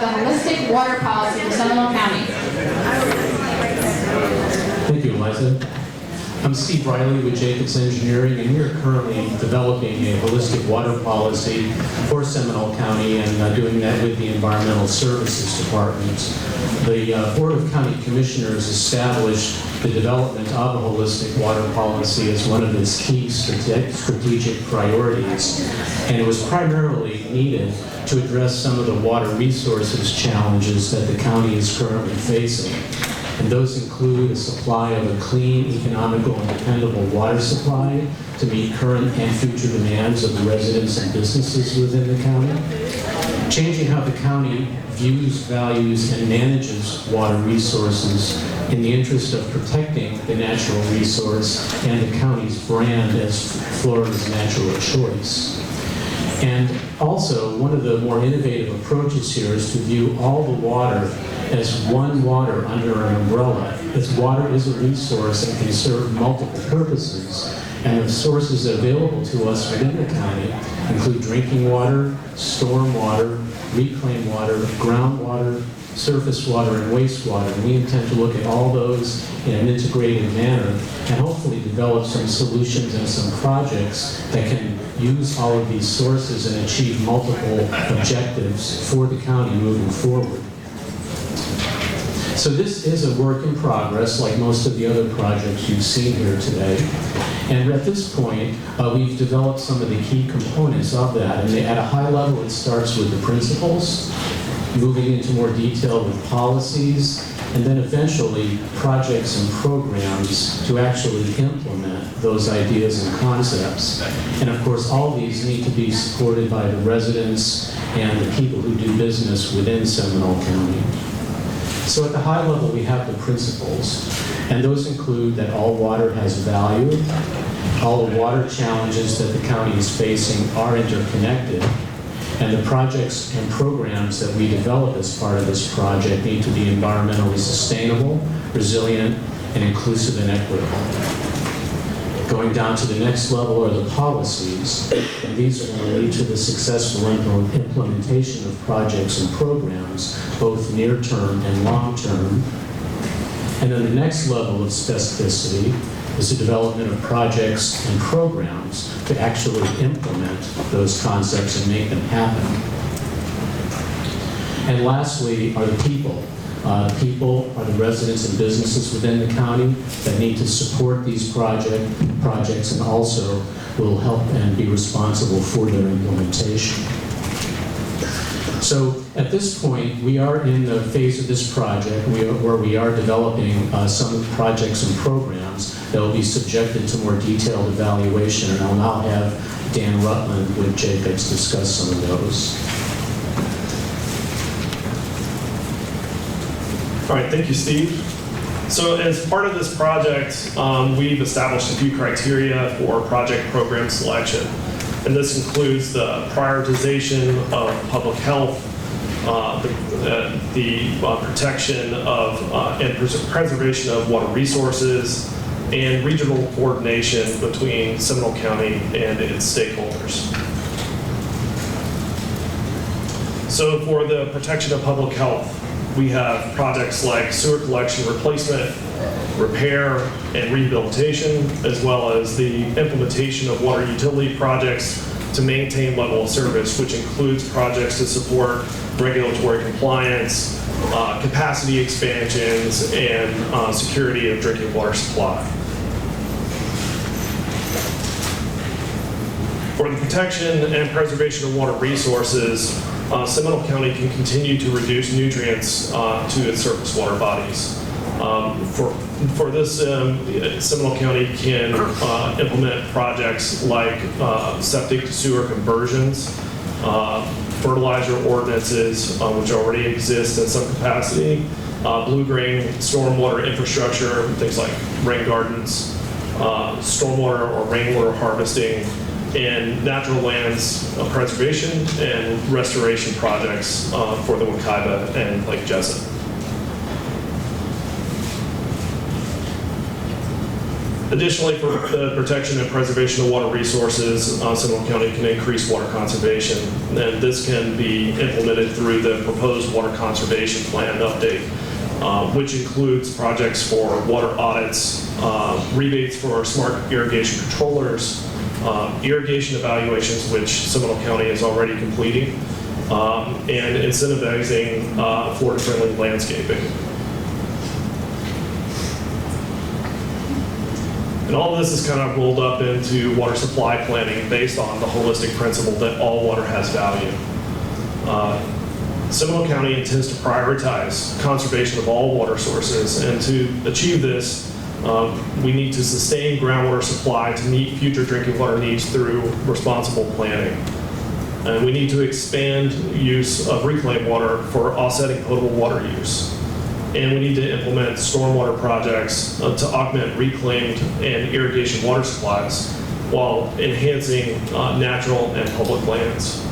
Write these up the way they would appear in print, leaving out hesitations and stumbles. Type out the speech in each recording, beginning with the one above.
the holistic water policy for Seminole County. Thank you, Eliza. I'm Steve Riley with Jacobs Engineering, and we are currently developing a holistic water policy for Seminole County and doing that with the Environmental Services Department. The Board of County Commissioners established the development of a holistic water policy as one of its key strategic priorities, and it was primarily needed to address some of the water resources challenges that the county is currently facing. And those include a supply of a clean, economical, and dependable water supply to meet current and future demands of the residents and businesses within the county. Changing how the county views, values, and manages water resources in the interest of protecting the natural resource and the county's brand as Florida's natural choice. And also, one of the more innovative approaches here is to view all the water as one water under an umbrella, as water is a resource that can serve multiple purposes, and the sources available to us within the county include drinking water, storm water, reclaimed water, groundwater, surface water, and wastewater. And we intend to look at all those in an integrated manner and hopefully develop some solutions and some projects that can use all of these sources and achieve multiple objectives for the county moving forward. So this is a work in progress, like most of the other projects you've seen here today. And at this point, we've developed some of the key components of that. And at a high level, it starts with the principles, moving into more detail with policies, and then eventually projects and programs to actually implement those ideas and concepts. And of course, all these need to be supported by the residents and the people who do business within Seminole County. So at the high level, we have the principles, and those include that all water has value, all the water challenges that the county is facing are interconnected, and the projects and programs that we develop as part of this project need to be environmentally sustainable, resilient, and inclusive and equitable. Going down to the next level are the policies, and these are going to lead to the successful implementation of projects and programs, both near-term and long-term. And then the next level of specificity is the development of projects and programs to actually implement those concepts and make them happen. And lastly are the people. People are the residents and businesses within the county that need to support these projects and also will help and be responsible for their implementation. So at this point, we are in the phase of this project where we are developing some projects and programs that will be subjected to more detailed evaluation, and I'll now have Dan Rutland with Jacobs discuss some of those. All right, thank you, Steve. So as part of this project, we've established a few criteria for project program selection. And this includes the prioritization of public health, the protection of and preservation of water resources, and regional coordination between Seminole County and its stakeholders. So for the protection of public health, we have projects like sewer collection replacement, repair, and rehabilitation, as well as the implementation of water utility projects to maintain level of service, which includes projects to support regulatory compliance, capacity expansions, and security of drinking water supply. For the protection and preservation of water resources, Seminole County can continue to reduce nutrients to its surface water bodies. For this, Seminole County can implement projects like septic to sewer conversions, fertilizer ordinances, which already exist in some capacity, blue-green stormwater infrastructure, things like rain gardens, stormwater or rainwater harvesting, and natural lands preservation and restoration projects for the Wekiva and Lake Jessup. Additionally, for the protection and preservation of water resources, Seminole County can increase water conservation, and this can be implemented through the proposed water conservation plan update, which includes projects for water audits, rebates for smart irrigation controllers, irrigation evaluations, which Seminole County is already completing, and incentivizing Florida-friendly landscaping. And all of this is kind of rolled up into water supply planning based on the holistic principle that all water has value. Seminole County intends to prioritize conservation of all water sources, and to achieve this, we need to sustain groundwater supply to meet future drinking water needs through responsible planning. And we need to expand use of reclaimed water for offsetting potable water use. And we need to implement stormwater projects to augment reclaimed and irrigation water supplies while enhancing natural and public lands.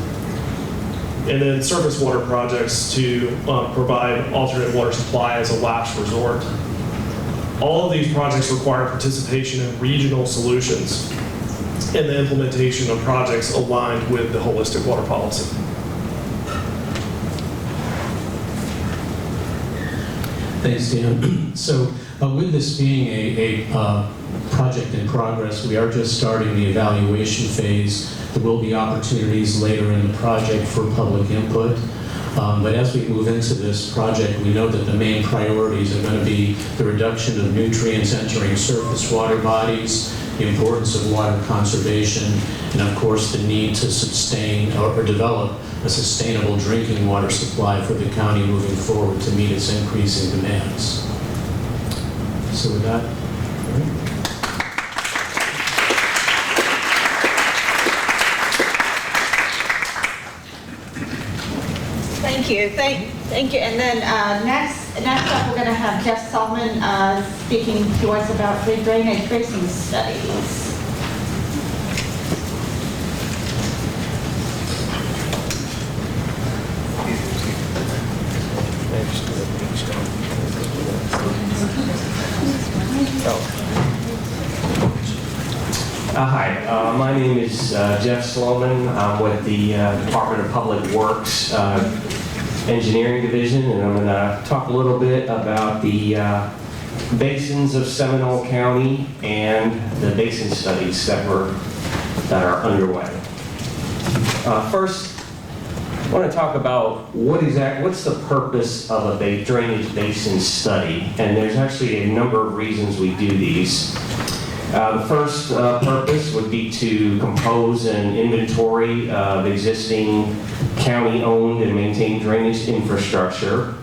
And then surface water projects to provide alternate water supply as a last resort. All of these projects require participation in regional solutions and the implementation of projects aligned with the holistic water policy. Thanks, Dan. So with this being a project in progress, we are just starting the evaluation phase. There will be opportunities later in the project for public input. But as we move into this project, we know that the main priorities are going to be the reduction of nutrients entering surface water bodies, the importance of water conservation, and of course the need to sustain or develop a sustainable drinking water supply for the county moving forward to meet its increasing demands. So with that, Thank you. Thank you. And then next up, we're going to have Jeff Solomon speaking to us about the drainage basin studies. Hi, my name is Jeff Sloman. I'm with the Department of Public Works Engineering Division, and I'm going to talk a little bit about the basins of Seminole County and the basin studies that are underway. First, I want to talk about what's the purpose of a drainage basin study, and there's actually a number of reasons we do these. The first purpose would be to compose an inventory of existing county-owned and maintained drainage infrastructure.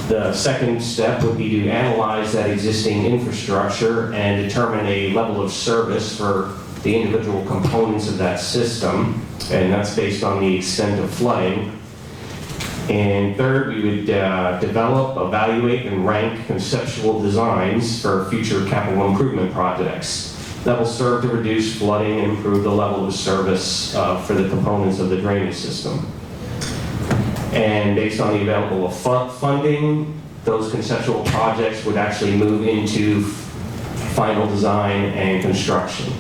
The second step would be to analyze that existing infrastructure and determine a level of service for the individual components of that system, and that's based on the extent of flooding. And third, we would develop, evaluate, and rank conceptual designs for future capital improvement projects that will serve to reduce flooding and improve the level of service for the components of the drainage system. And based on the available funding, those conceptual projects would actually move into final design and construction.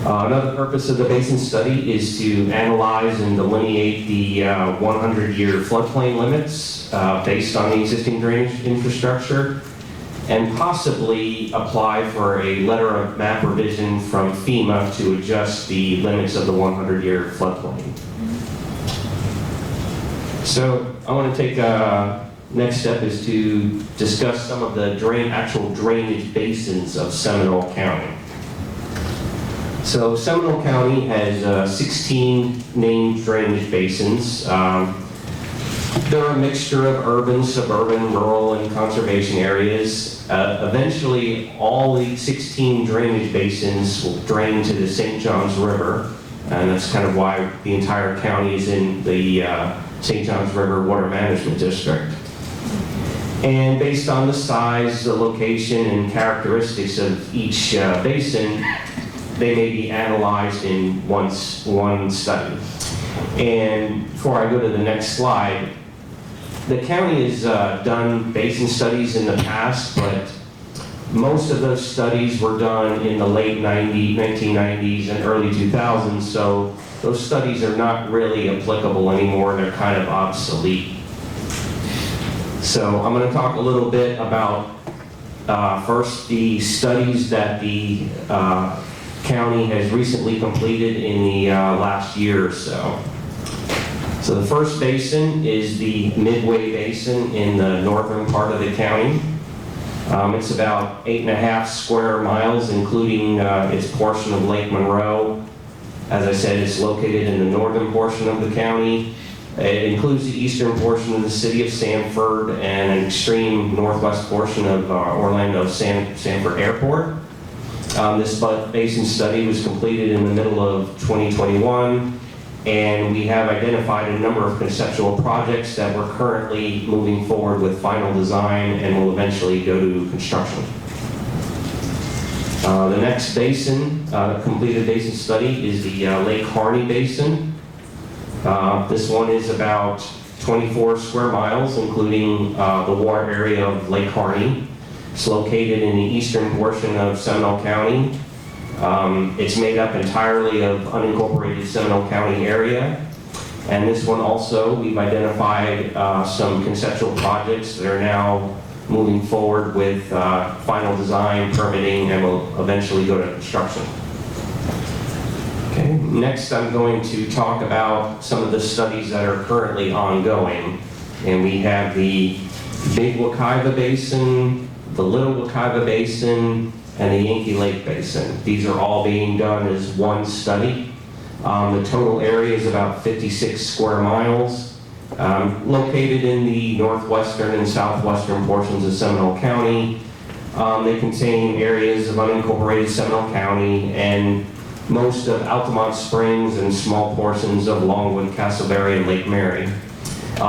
Another purpose of the basin study is to analyze and delineate the 100-year floodplain limits based on the existing drainage infrastructure, and possibly apply for a letter of map revision from FEMA to adjust the limits of the 100-year floodplain. So I want to take next step is to discuss some of the actual drainage basins of Seminole County. So Seminole County has 16 named drainage basins. They're a mixture of urban, suburban, rural, and conservation areas. Eventually, all the 16 drainage basins will drain to the St. Johns River, and that's kind of why the entire county is in the St. Johns River Water Management District. And based on the size, the location, and characteristics of each basin, they may be analyzed in one study. And before I go to the next slide, the county has done basin studies in the past, but Most of those studies were done in the late 1990s and early 2000s, so those studies are not really applicable anymore. They're kind of obsolete. So I'm going to talk a little bit about first the studies that the county has recently completed in the last year or so. So the first basin is the Midway Basin in the northern part of the county. It's about 8.5 square miles, including its portion of Lake Monroe. As I said, it's located in the northern portion of the county. It includes the eastern portion of the city of Sanford and an extreme northwest portion of Orlando Sanford Airport. This basin study was completed in the middle of 2021, and we have identified a number of conceptual projects that we're currently moving forward with final design and will eventually go to construction. The next basin, completed basin study, is the Lake Harney Basin. This one is about 24 square miles, including the water area of Lake Harney. It's located in the eastern portion of Seminole County. It's made up entirely of unincorporated Seminole County area. And this one also, we've identified some conceptual projects that are now moving forward with final design, permitting, and will eventually go to construction. Okay. Next, I'm going to talk about some of the studies that are currently ongoing. And we have the Big Wekiva Basin, the Little Wekiva Basin, and the Yankee Lake Basin. These are all being done as one study. The total area is about 56 square miles, located in the northwestern and southwestern portions of Seminole County. They contain areas of unincorporated Seminole County and most of Altamont Springs and small portions of Longwood, Castleberry, and Lake Mary.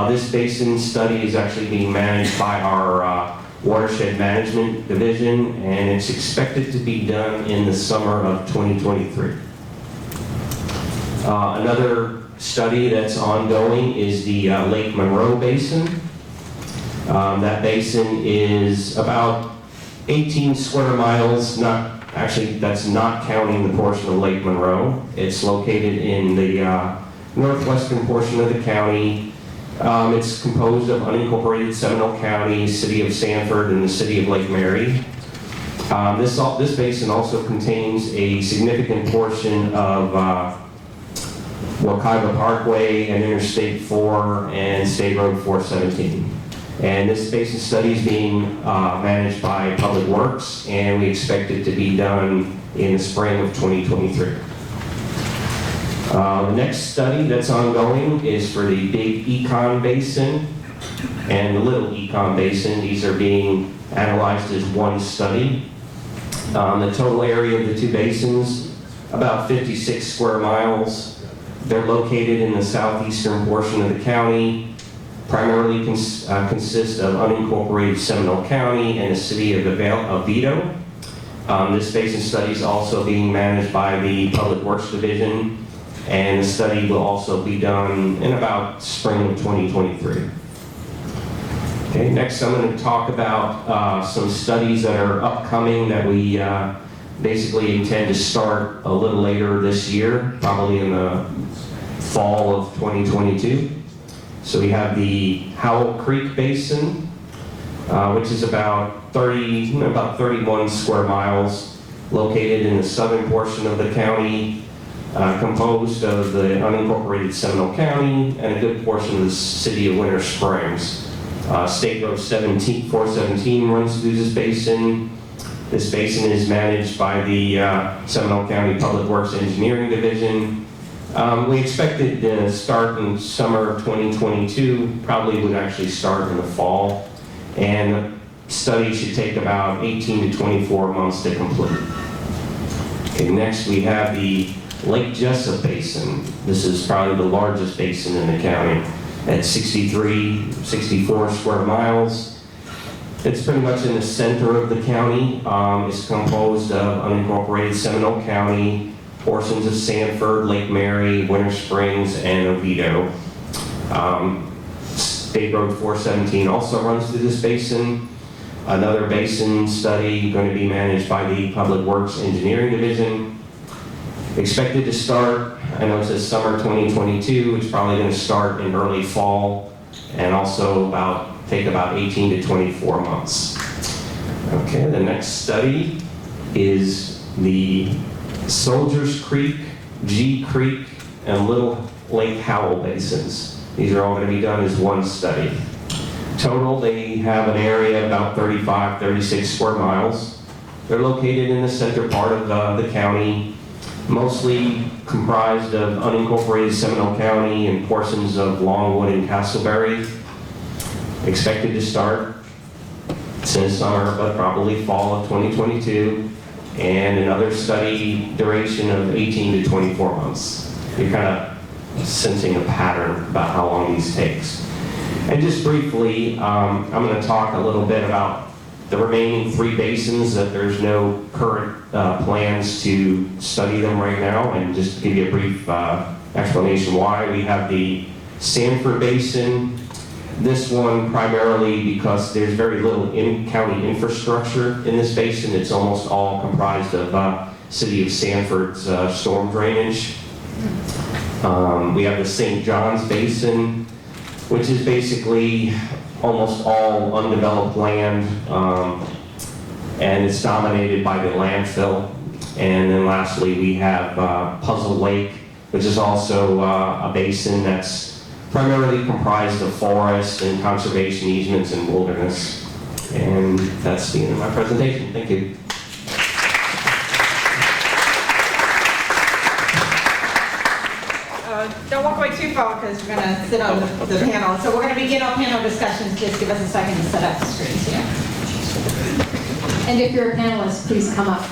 This basin study is actually being managed by our Watershed Management Division, and it's expected to be done in the summer of 2023. Another study that's ongoing is the Lake Monroe Basin. That basin is about 18 square miles, that's not counting the portion of Lake Monroe. It's located in the northwestern portion of the county. It's composed of unincorporated Seminole County, city of Sanford, and the city of Lake Mary. This basin also contains a significant portion of Wekiva Parkway and Interstate 4 and State Road 417. And this basin study is being managed by Public Works, and we expect it to be done in the spring of 2023. The next study that's ongoing is for the Big Econ Basin and the Little Econ Basin. These are being analyzed as one study. The total area of the two basins, about 56 square miles. They're located in the southeastern portion of the county, primarily consist of unincorporated Seminole County and the city of Oviedo. This basin study is also being managed by the Public Works Division, and the study will also be done in about spring of 2023. Okay, next I'm going to talk about some studies that are upcoming that we basically intend to start a little later this year, probably in the fall of 2022. So we have the Howell Creek Basin, which is about 31 square miles, located in the southern portion of the county, composed of the unincorporated Seminole County and a good portion of the city of Winter Springs. State Road 417 runs through this basin. This basin is managed by the Seminole County Public Works Engineering Division. We expect it to start in summer of 2022, probably would actually start in the fall, and the study should take about 18 to 24 months to complete. Okay, next we have the Lake Jessup Basin. This is probably the largest basin in the county at 64 square miles. It's pretty much in the center of the county. It's composed of unincorporated Seminole County, portions of Sanford, Lake Mary, Winter Springs, and Oviedo. State Road 417 also runs through this basin. Another basin study going to be managed by the Public Works Engineering Division. Expected to start, I know it says summer 2022, it's probably going to start in early fall, and also take about 18 to 24 months. Okay, the next study is the Soldiers Creek, G Creek, and Little Lake Howell Basins. These are all going to be done as one study. Total, they have an area about 35, 36 square miles. They're located in the center part of the county, mostly comprised of unincorporated Seminole County and portions of Longwood and Castleberry. Expected to start since summer, but probably fall of 2022, and another study duration of 18 to 24 months. You're kind of sensing a pattern about how long these takes. And just briefly, I'm going to talk a little bit about the remaining 3 basins that there's no current plans to study them right now, and just give you a brief explanation why. We have the Sanford Basin. This one primarily because there's very little in-county infrastructure in this basin. It's almost all comprised of City of Sanford's storm drainage. We have the St. John's Basin, which is basically almost all undeveloped land, and it's dominated by the landfill. And then lastly, we have Puzzle Lake, which is also a basin that's primarily comprised of forest and conservation easements and wilderness. And that's the end of my presentation. Thank you. Don't walk away too far because we're going to sit on the panel. So we're going to begin our panel discussions. Just give us a second to set up the screens here. And if you're a panelist, please come up.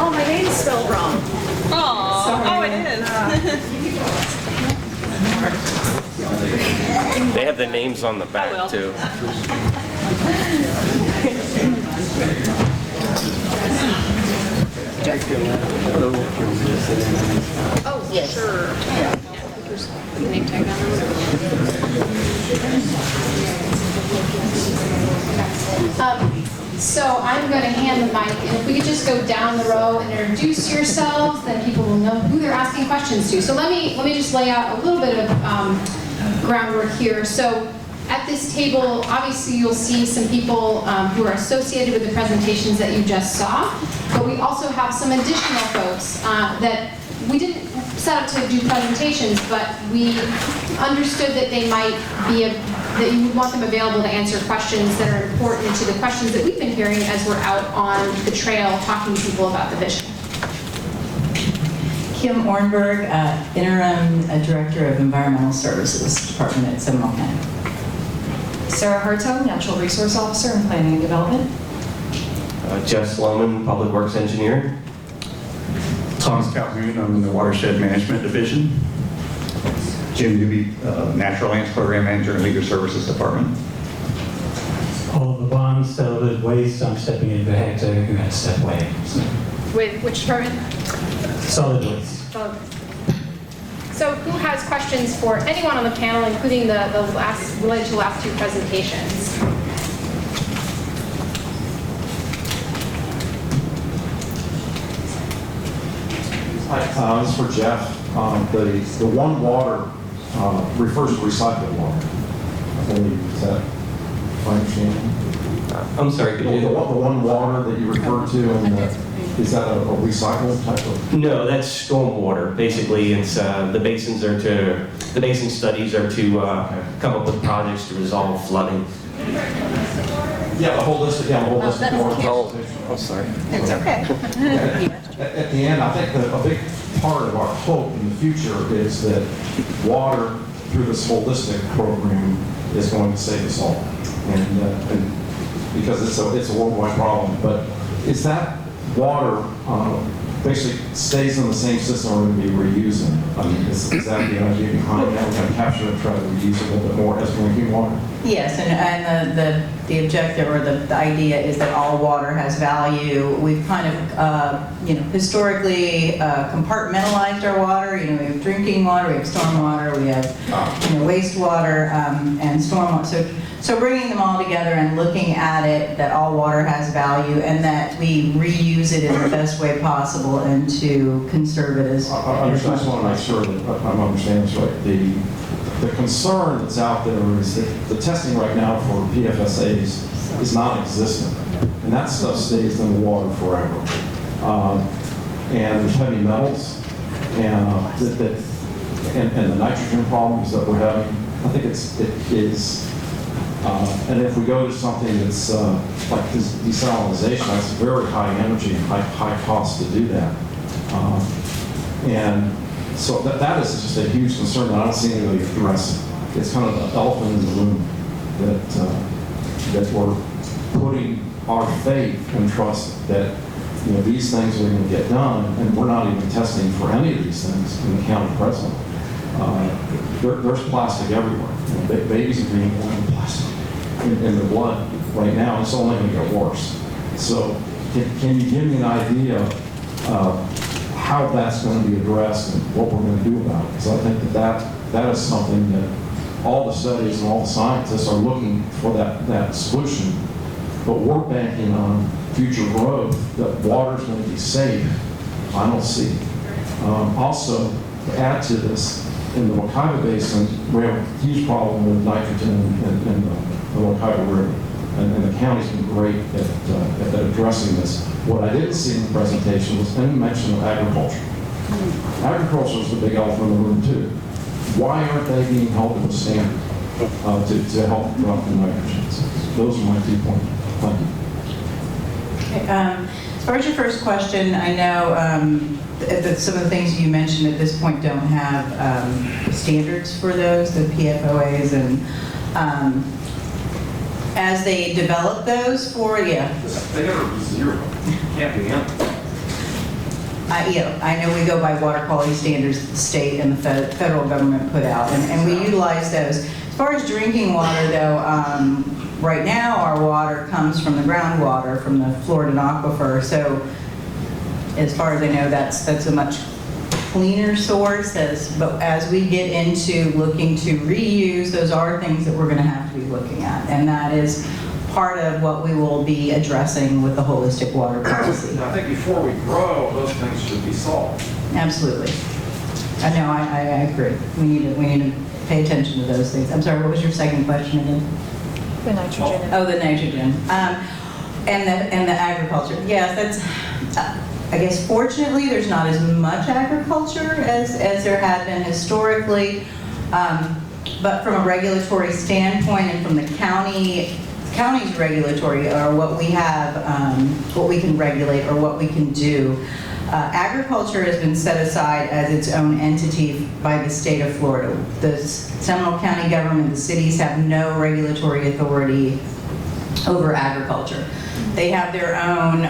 Oh, my name's spelled wrong. Oh, it is. They have the names on the back too. Oh, yes. Sure. Name tag on So I'm going to hand the mic, and if we could just go down the row and introduce yourselves, then people will know who they're asking questions to. So let me just lay out a little bit of groundwork here. So at this table, obviously you'll see some people who are associated with the presentations that you just saw, but we also have some additional folks that we didn't set up to do presentations, but we understood that they might be that you would want them available to answer questions that are important to the questions that we've been hearing as we're out on the trail talking to people about the vision. Kim Ornberg, Interim Director of Environmental Services Department at Seminole County. Sarah Hartog, Natural Resource Officer in Planning and Development. Jeff Sloman, Public Works Engineer. Thomas Calhoun, I'm in the Watershed Management Division. Jim Newby, Natural Lands Program Manager in Legal Services Department. All the bonds, solid waste, I'm stepping in back, so you're going to step away. So. With which department? Solid waste. So who has questions for anyone on the panel, including the last, related to the last 2 presentations? Hi, this is for Jeff. The one water refers to recycled water. I believe, is that my understanding? I'm sorry, could you? The one water that you referred to, is that a recycled type of? No, that's stormwater. Basically, it's the basin studies are to come up with projects to resolve flooding. Yeah, the holistic water. Oh, sorry. It's okay. At the end, I think that a big part of our hope in the future is that water, through this holistic program, is going to save us all. And because it's a worldwide problem. But is that water basically stays in the same system we're going to be reusing. I mean, is that the idea behind that? We're going to capture and try to reuse a little bit more as drinking water? Yes, and the objective or the idea is that all water has value. We've kind of, historically compartmentalized our water. We have drinking water, we have stormwater, we have, wastewater, and stormwater. So bringing them all together and looking at it, that all water has value and that we reuse it in the best way possible and to conserve it as. I just want to make sure that I'm understanding this right. The concern that's out there is that the testing right now for PFSAs is non-existent. And that stuff stays in the water forever. And there's heavy metals and the nitrogen problems that we're having. I think it is. And if we go to something that's like this desalinization, that's very high energy and high cost to do that. And so that is just a huge concern that I don't see anybody addressing. It's kind of the elephant in the room that we're putting our faith and trust that these things are going to get done, and we're not even testing for any of these things in the county presently. There's plastic everywhere. Babies are being born with plastic in their blood right now. It's only going to get worse. So can you give me an idea of how that's going to be addressed and what we're going to do about it? Because I think that is something that all the studies and all the scientists are looking for that solution. But we're banking on future growth, that water's going to be safe. I don't see. Also, to add to this, in the Wekiva Basin, we have a huge problem with nitrogen in the Wekiva River. And the county's been great at addressing this. What I didn't see in the presentation was any mention of agriculture. Agriculture is the big elephant in the room, too. Why aren't they being held to a standard to help drop the nitrogen? Those are my 2 points. Thank you. Okay, as far as your first question, I know that some of the things you mentioned at this point don't have standards for those, the PFOAs, and as they develop those They gotta be zero. Can't be empty. I know we go by water quality standards that the state and the federal government put out, and we utilize those. As far as drinking water, though, right now our water comes from the groundwater, from the Floridan aquifer. So, as far as I know, that's a much cleaner source. But as we get into looking to reuse, those are things that we're going to have to be looking at, and that is part of what we will be addressing with the holistic water policy. I think before we grow, those things should be solved. Absolutely. I know, I agree. We need to pay attention to those things. I'm sorry, what was your second question again? The nitrogen. Oh, the nitrogen. And the agriculture. Yes, that's, I guess fortunately there's not as much agriculture as there had been historically. But from a regulatory standpoint and from the county's regulatory, or what we have, what we can regulate or what we can do, agriculture has been set aside as its own entity by the state of Florida. The Seminole County government, the cities have no regulatory authority over agriculture. They have their own,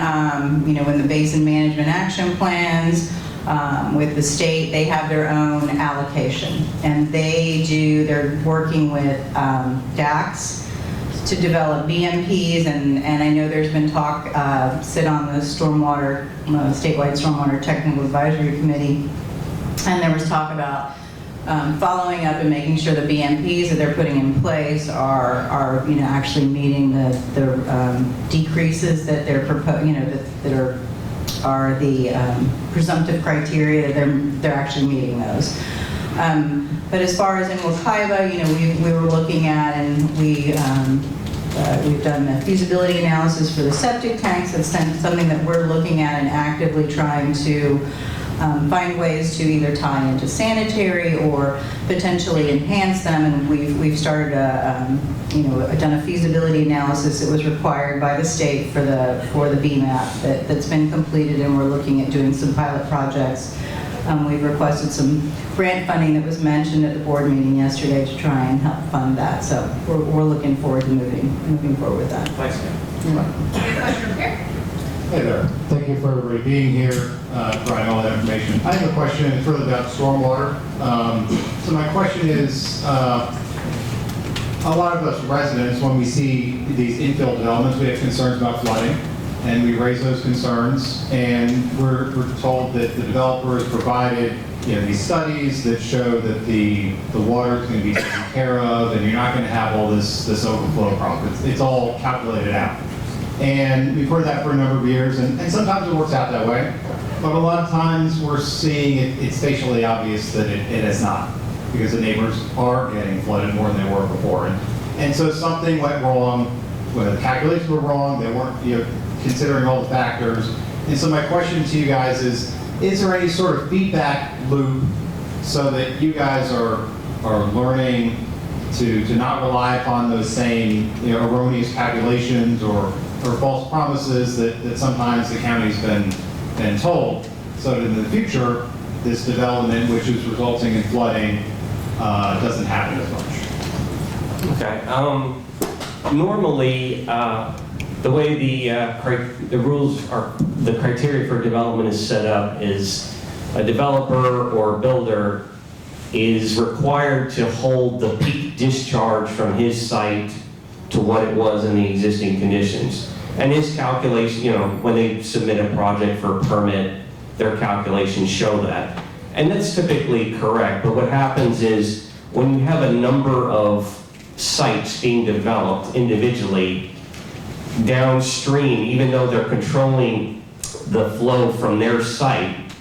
in the basin management action plans, with the state, they have their own allocation. And they're working with DACs to develop BMPs, and I know there's been talk, sit on the statewide stormwater technical advisory committee, and there was talk about following up and making sure the BMPs that they're putting in place are actually meeting the decreases that they're proposing, that are the presumptive criteria, that they're actually meeting those. But as far as in Wekiva, we were looking at, and we've done a feasibility analysis for the septic tanks. That's something that we're looking at and actively trying to find ways to either tie into sanitary or potentially enhance them. And we've started done a feasibility analysis that was required by the state for the BMAP that's been completed, and we're looking at doing some pilot projects. We've requested some grant funding that was mentioned at the board meeting yesterday to try and help fund that. So we're looking forward to moving forward with that. Thanks, Any question here? Hey there. Thank you for everybody being here, providing all that information. I have a question. It's really about stormwater. So my question is, a lot of us residents, when we see these infill developments, we have concerns about flooding, and we raise those concerns, and we're told that the developer has provided these studies that show that the water is going to be taken care of, and you're not going to have all this overflow problem. It's all calculated out. And we've heard that for a number of years, and sometimes it works out that way. But a lot of times we're seeing it's facially obvious that it is not, because the neighbors are getting flooded more than they were before. And so something went wrong, whether the calculations were wrong, they weren't considering all the factors. And so my question to you guys is there any sort of feedback loop so that you guys are learning to not rely upon those same erroneous calculations or false promises that sometimes the county's been told, so that in the future, this development, which is resulting in flooding, doesn't happen as much? Okay. Normally, the way the rules are, the criteria for development is set up is a developer or builder is required to hold the peak discharge from his site to what it was in the existing conditions. And his calculation, when they submit a project for a permit, their calculations show that. And that's typically correct, but what happens is when you have a number of sites being developed individually, downstream, even though they're controlling the flow from their site,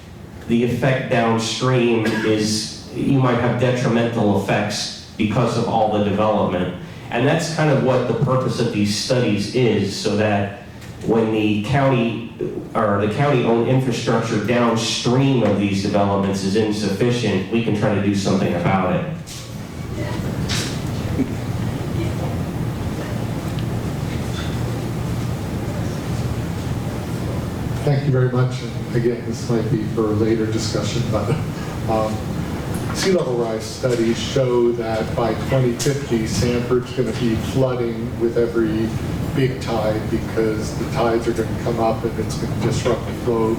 the effect downstream is, you might have detrimental effects because of all the development. And that's kind of what the purpose of these studies is, so that when the county or the county-owned infrastructure downstream of these developments is insufficient, we can try to do something about it. Thank you very much. And again, this might be for a later discussion, but sea level rise studies show that by 2050, Sanford's going to be flooding with every big tide because the tides are going to come up and it's going to disrupt the flow.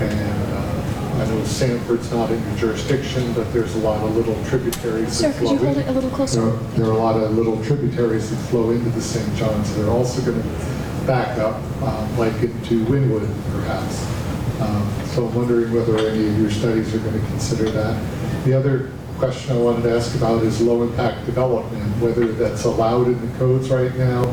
And I know Sanford's not in your jurisdiction, but there's a lot of little tributaries that flow in. Sir, could you hold it a little closer? There are a lot of little tributaries that flow into the St. Johns. They're also going to back up, like into Wynwood, perhaps. So I'm wondering whether any of your studies are going to consider that. The other question I wanted to ask about is low-impact development, whether that's allowed in the codes right now,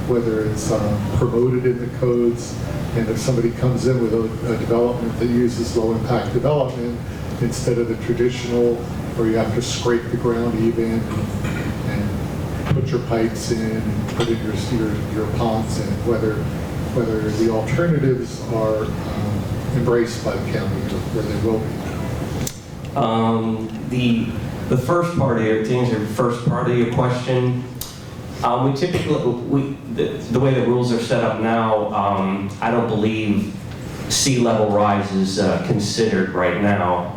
whether it's promoted in the codes, and if somebody comes in with a development that uses low-impact development instead of the traditional, where you have to scrape the ground even and put your pipes in and put in your ponds in, whether the alternatives are embraced by the county or where they will be. The first part of your, to answer the first part of your question, we typically, the way the rules are set up now, I don't believe sea level rise is considered right now.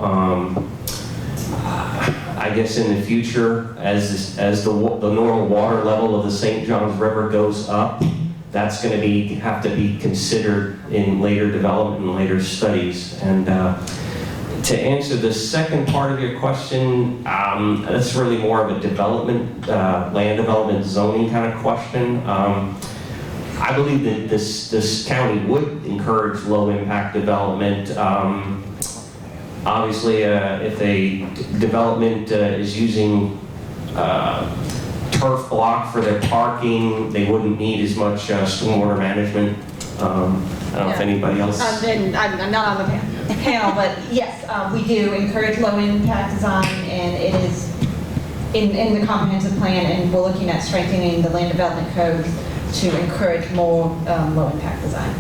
I guess in the future, as the normal water level of the St. Johns River goes up, that's going to have to be considered in later development and later studies. And to answer the second part of your question, that's really more of a development, land development zoning kind of question. I believe that this county would encourage low impact development. Obviously, if a development is using turf block for their parking, they wouldn't need as much stormwater management. I don't know if anybody else. I'm not on the panel, but yes, we do encourage low impact design, and it is in the comprehensive plan, and we're looking at strengthening the land development code to encourage more low impact design.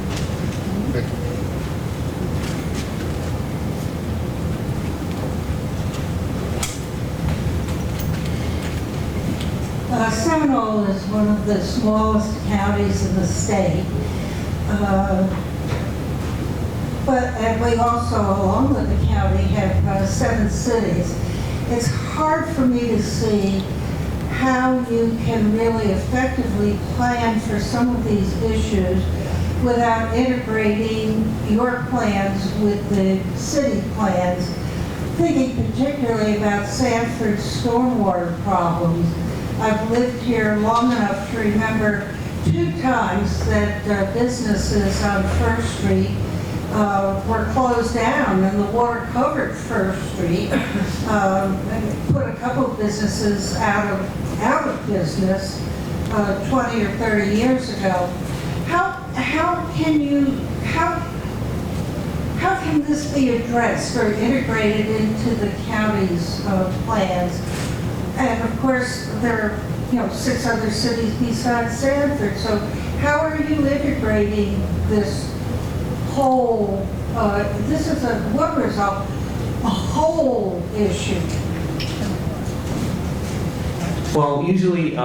Seminole is one of the smallest counties in the state. And we also, along with the county, have 7 cities. It's hard for me to see how you can really effectively plan for some of these issues without integrating your plans with the city plans, thinking particularly about Sanford's stormwater problems. I've lived here long enough to remember 2 times that businesses on First Street were closed down and the water covered First Street, and put a couple of businesses out of business 20 or 30 years ago. How can this be addressed or integrated into the county's plans? And of course, there are 6 other cities besides Sanford. So how are you integrating this whole? This is a whole issue. Well, usually,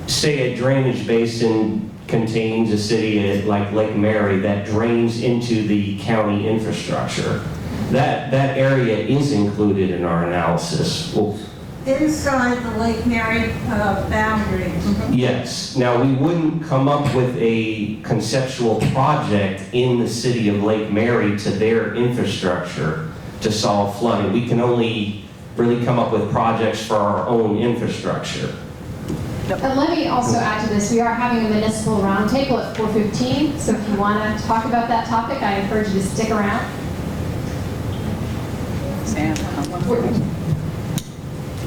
say a drainage basin contains a city like Lake Mary that drains into the county infrastructure. That area is included in our analysis. Well, Inside the Lake Mary boundaries. yes. Now, we wouldn't come up with a conceptual project in the city of Lake Mary to their infrastructure to solve flooding. We can only really come up with projects for our own infrastructure. And let me also add to this, we are having a municipal roundtable at 4:15, so if you want to talk about that topic, I encourage you to stick around.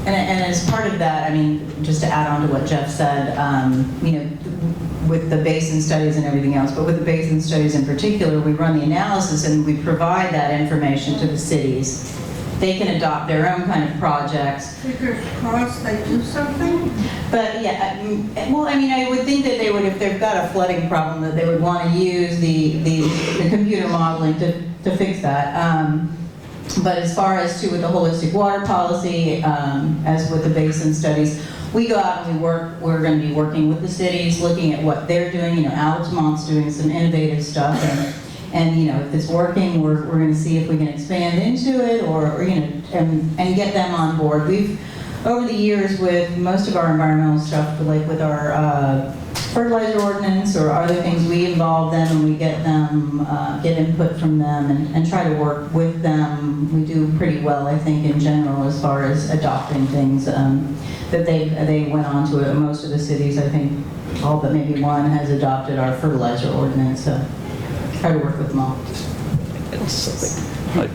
And as part of that, I mean, just to add on to what Jeff said, with the basin studies and everything else, but with the basin studies in particular, we run the analysis and we provide that information to the cities. They can adopt their own kind of projects. Fingers crossed they do something? But yeah, well, I mean, I would think that they would, if they've got a flooding problem, that they would want to use the computer modeling to fix that. But as far as with the holistic water policy, as with the basin studies, we go out and we're going to be working with the cities, looking at what they're doing. Altamont's doing some innovative stuff, and if it's working, we're going to see if we can expand into it, or and get them on board. We've, over the years, with most of our environmental stuff, like with our fertilizer ordinance or other things, we involve them and we get them, get input from them and try to work with them. We do pretty well, I think, in general, as far as adopting things that they went on to. Most of the cities, I think, all but maybe one has adopted our fertilizer ordinance. So try to work with them all.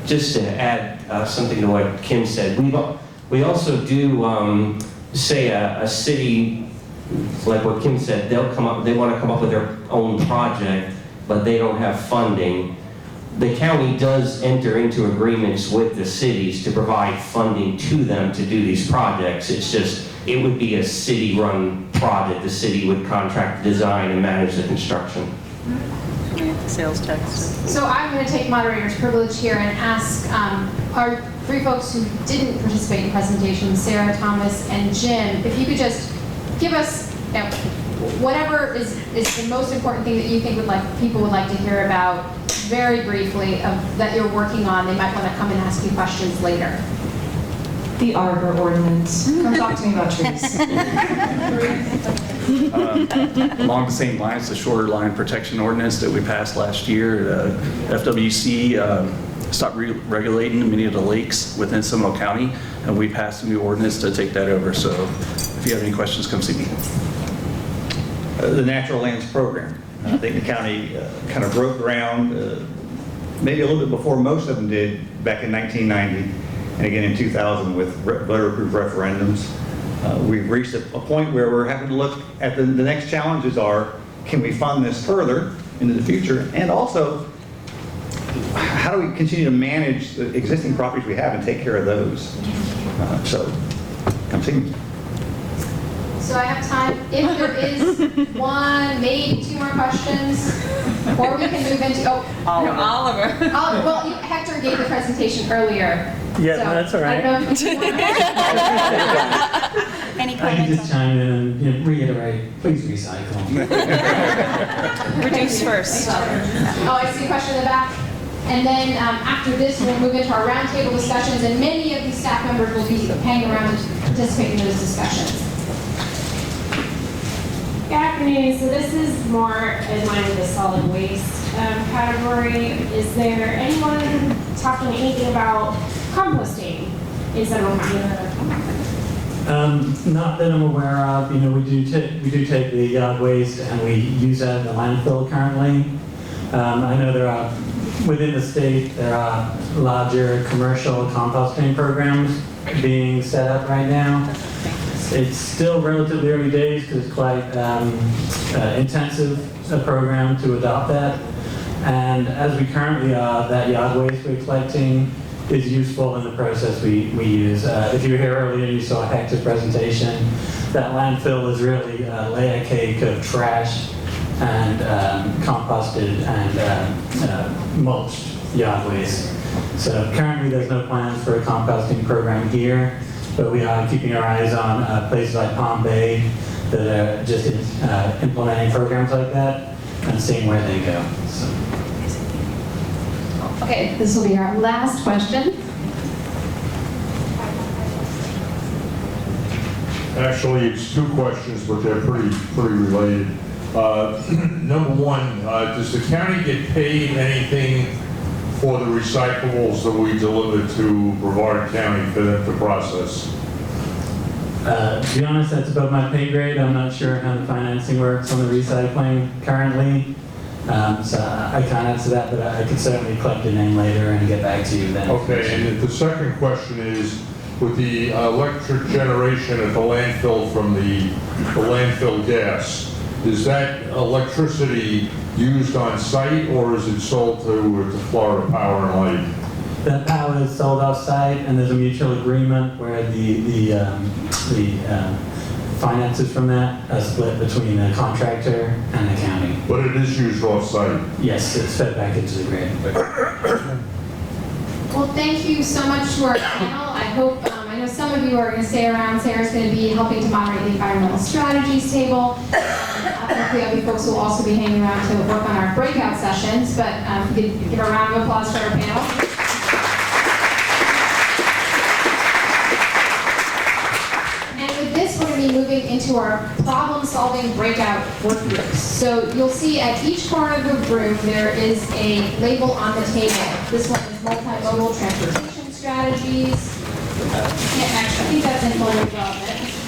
Just to add something to what Kim said, we also do say a city, like what Kim said, they want to come up with their own project, but they don't have funding. The county does enter into agreements with the cities to provide funding to them to do these projects. It's just, it would be a city-run project. The city would contract the design and manage the construction. Sales tax. So I'm going to take moderator's privilege here and ask our 3 folks who didn't participate in presentations, Sarah, Thomas, and Jim, if you could just give us whatever is the most important thing that you think people would like to hear about, very briefly, that you're working on. They might want to come and ask you questions later. The arbor ordinance. Come talk to me about trees. Along the same lines, the shoreline protection ordinance that we passed last year, FWC stopped regulating many of the lakes within Seminole County, and we passed a new ordinance to take that over. So if you have any questions, come see me. The Natural Lands Program. I think the county kind of broke ground maybe a little bit before most of them did back in 1990 and again in 2000 with voter-approved referendums. We've reached a point where we're having to look at the next challenges are, can we fund this further into the future? And also, how do we continue to manage the existing properties we have and take care of those? So, come see me. So I have time, if there is 1, maybe 2 more questions, or we can move into, Oliver. Well, Hector gave the presentation earlier. Yeah, so that's all right. I don't know if you want Any I can comments? just chime in and reiterate, please recycle. Reduce first. Oh, I see a question in the back. And then after this, we'll move into our roundtable discussions, and many of these staff members will be hanging around to participate in those discussions. Good afternoon. So this is more in line with the solid waste category. Is there anyone talking anything about composting in Seminole County? Not that I'm aware of. You know, we do take the yard waste and we use that in the landfill currently. I know there are, within the state, there are larger commercial composting programs being set up right now. It's still relatively early days because it's quite intensive a program to adopt that. And as we currently are, that yard waste we're collecting is useful in the process we use. If you were here earlier and you saw Hector's presentation, that landfill is really a layer cake of trash and composted and mulched yard waste. So currently there's no plans for a composting program here, but we are keeping our eyes on places like Palm Bay that are just implementing programs like that and seeing where they go. So. Okay, this will be our last question. Actually, it's two questions, but they're pretty related. Number one, does the county get paid anything for the recyclables that we deliver to Brevard County for them to process? To be honest, that's above my pay grade. I'm not sure how the financing works on the recycling currently. So I can't answer that, but I could certainly collect your name later and get back to you then. Okay, and the second question is, with the electric generation at the landfill from the landfill gas, is that electricity used on site or is it sold to Florida Power and Light? That power is sold off-site, and there's a mutual agreement where the finances from that are split between the contractor and the county. But it is used off-site? Yes, it's fed back into the grid. Well, thank you so much to our panel. I hope, I know some of you are going to stay around. Sarah's going to be helping to moderate the environmental strategies table. I think the other folks will also be hanging around to work on our breakout sessions, but we could give a round of applause for our panel. Moving into our problem-solving breakout work groups. So you'll see at each corner of the room there is a label on the table. This one is multimodal transportation strategies. I think that's in folder 12.